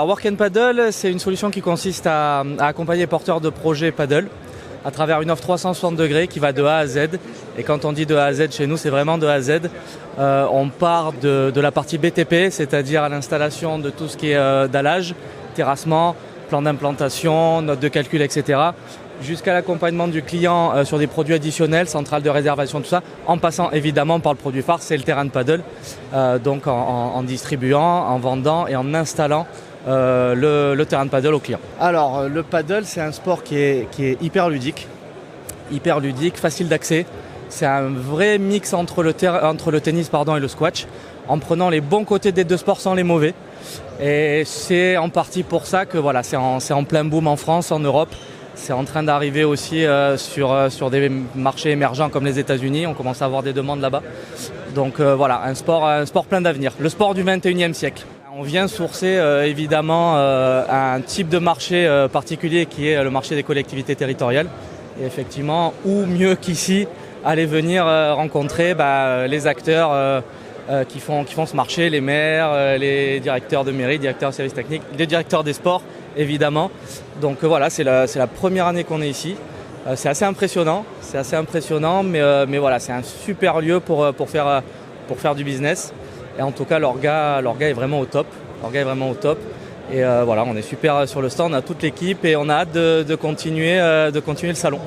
Alors, Work and Paddle, c'est une solution qui consiste à accompagner les porteurs de projets paddle à travers une offre 360 degrés qui va de A à Z. Et quand on dit de A à Z chez nous, c'est vraiment de A à Z. On part de la partie BTP, c'est-à-dire à l'installation de tout ce qui est dallage, terrassement, plan d'implantation, notes de calcul, etc. Jusqu'à l'accompagnement du client sur des produits additionnels, centrale de réservation, tout ça, en passant évidemment par le produit phare, c'est le terrain de paddle. Donc en distribuant, en vendant et en installant le terrain de paddle au client. Alors le paddle, c'est un sport qui est hyper ludique, facile d'accès. C'est un vrai mix entre le tennis et le squash, en prenant les bons côtés des deux sports sans les mauvais. Et c'est en partie pour ça que voilà, c'est en plein boom en France, en Europe. C'est en train d'arriver aussi sur des marchés émergents comme les États-Unis. On commence à avoir des demandes là-bas. Donc voilà, un sport plein d'avenir. Le sport du 21e siècle. On vient sourcer évidemment un type de marché particulier qui est le marché des collectivités territoriales. Et effectivement, où mieux qu'ici, aller venir rencontrer les acteurs qui font ce marché, les maires, les directeurs de mairie, directeurs de services techniques, les directeurs des sports évidemment. Donc voilà, c'est la première année qu'on est ici. C'est assez impressionnant, mais voilà, c'est un super lieu pour faire du business. Et en tout cas, l'orga est vraiment au top. Et voilà, on est super sur le stand, on a toute l'équipe et on a hâte de continuer le salon.